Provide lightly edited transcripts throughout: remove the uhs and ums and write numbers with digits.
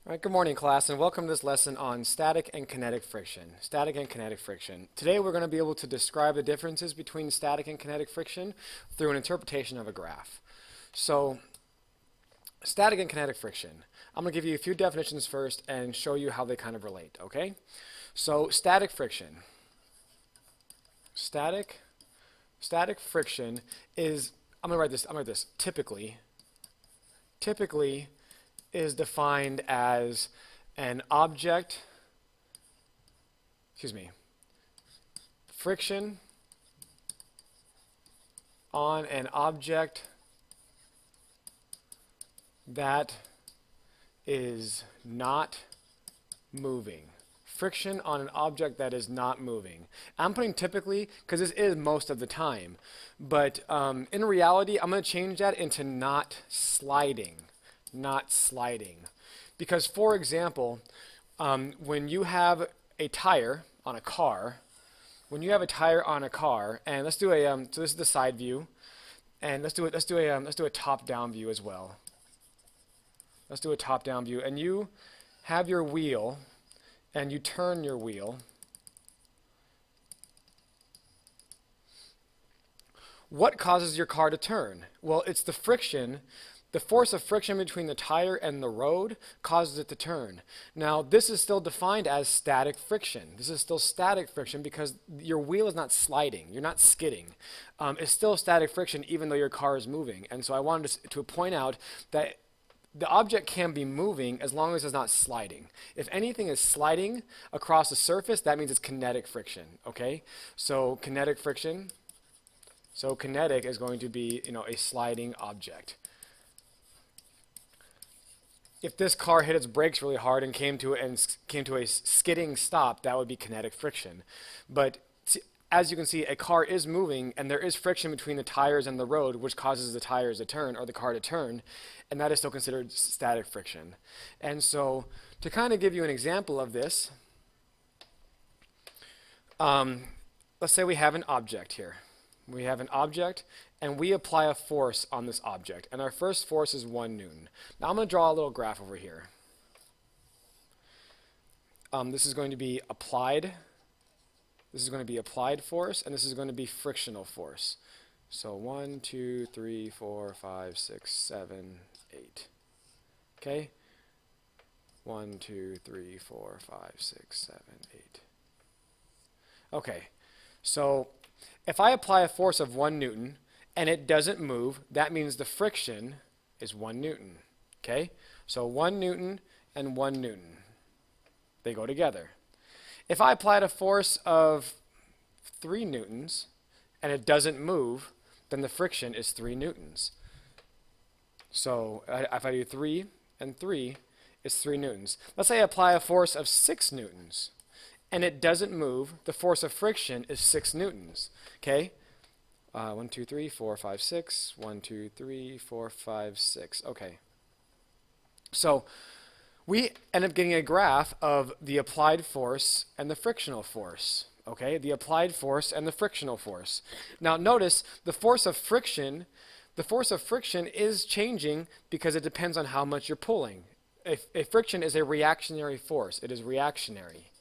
All right, good morning, class, and welcome to this lesson on static and kinetic friction. Static and kinetic friction. Today we're going to be able to describe the differences between static and kinetic friction through an interpretation of a graph. So, static and kinetic friction. I'm going to give you a few definitions first and show you how they kind of relate, okay? So, static friction. Static friction is, I'm going to write this, typically is defined as an object, friction on an object that is not moving. Friction on an object that is not moving. I'm putting typically because this is most of the time, but in reality, I'm going to change that into not sliding. Not sliding. Because, for example, when you have a tire on a car, and let's do a so this is the side view, and let's do a top-down view as well. Let's do a top-down view, and you have your wheel, and you turn your wheel. What causes your car to turn? Well, it's the friction. The force of friction between the tire and the road causes it to turn. Now, this is still defined as static friction. This is still static friction because your wheel is not sliding. You're not skidding. It's still static friction even though your car is moving. And so I wanted to point out that the object can be moving as long as it's not sliding. If anything is sliding across the surface, that means it's kinetic friction, okay? So kinetic friction. So kinetic is going to be, a sliding object. If this car hit its brakes really hard and came to a skidding stop, that would be kinetic friction. But as you can see, a car is moving, and there is friction between the tires and the road, which causes the tires to turn, or the car to turn, and that is still considered static friction. And so, to kind of give you an example of this, let's say we have an object here. We have an object, and we apply a force on this object. And our first force is 1 Newton. Now I'm going to draw a little graph over here. This is going to be applied. This is going to be applied force, and this is going to be frictional force. So 1, 2, 3, 4, 5, 6, 7, 8. Okay? 1, 2, 3, 4, 5, 6, 7, 8. Okay. So if I apply a force of 1 Newton and it doesn't move, that means the friction is 1 Newton. Okay? So 1 Newton and 1 Newton. They go together. If I applied a force of 3 Newtons and it doesn't move, then the friction is 3 Newtons. So if I do 3 and 3, it's 3 Newtons. Let's say I apply a force of 6 Newtons and it doesn't move, the force of friction is 6 Newtons. Okay? 1, 2, 3, 4, 5, 6. 1, 2, 3, 4, 5, 6. Okay. So we end up getting a graph of the applied force and the frictional force. Okay? The applied force and the frictional force. Now notice the force of friction is changing because it depends on how much you're pulling. A friction is a reactionary force. It is reactionary.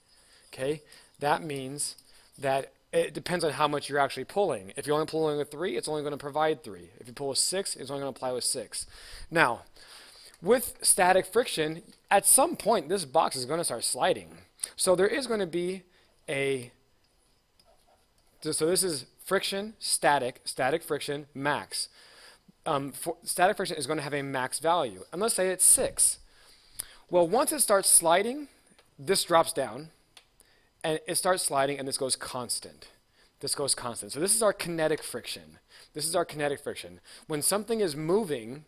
Okay? That means that it depends on how much you're actually pulling. If you're only pulling with 3, it's only going to provide 3. If you pull with 6, it's only going to apply with 6. Now, with static friction, at some point, this box is going to start sliding. So there is going to be so this is friction, static friction, max. Static friction is going to have a max value. And let's say it's 6. Well, once it starts sliding, this drops down. And it starts sliding, and this goes constant. This goes constant. So this is our kinetic friction. This is our kinetic friction. When something is moving,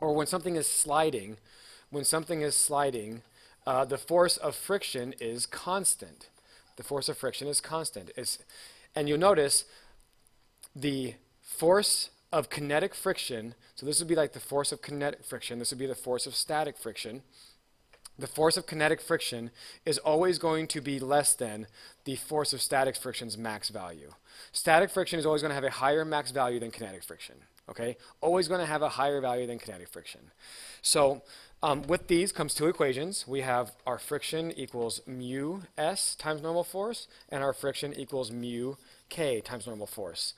or when something is sliding, the force of friction is constant. The force of friction is constant. And you'll notice the force of kinetic friction, so this would be like the force of kinetic friction. This would be the force of static friction. The force of kinetic friction is always going to be less than the force of static friction's max value. Static friction is always going to have a higher max value than kinetic friction. Okay? Always going to have a higher value than kinetic friction. So With these comes two equations. We have our friction equals mu s times normal force, and our friction equals mu k times normal force.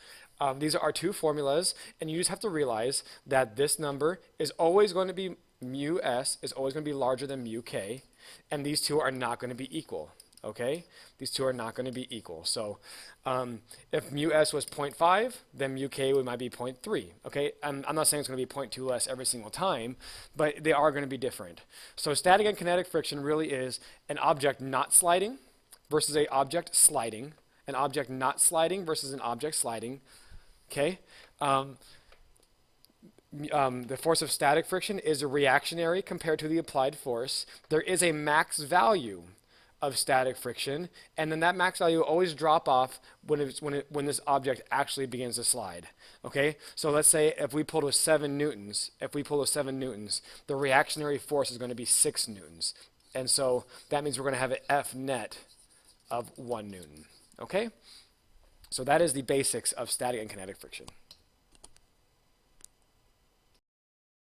These are our two formulas, and you just have to realize that this number is always going to be mu s is always going to be larger than mu k, and these two are not going to be equal. Okay, these two are not going to be equal. So if mu s was 0.5, then mu k might be 0.3. Okay, I'm not saying it's going to be 0.2 less every single time, but they are going to be different. So static and kinetic friction really is an object not sliding versus an object sliding, an object not sliding versus an object sliding. Okay. The force of static friction is reactionary compared to the applied force. There is a max value of static friction, and then that max value will always drop off when this object actually begins to slide. Okay, so let's say if we pull to 7 newtons, the reactionary force is going to be 6 newtons, and so that means we're going to have an F net of 1 newton. Okay, so that is the basics of static and kinetic friction.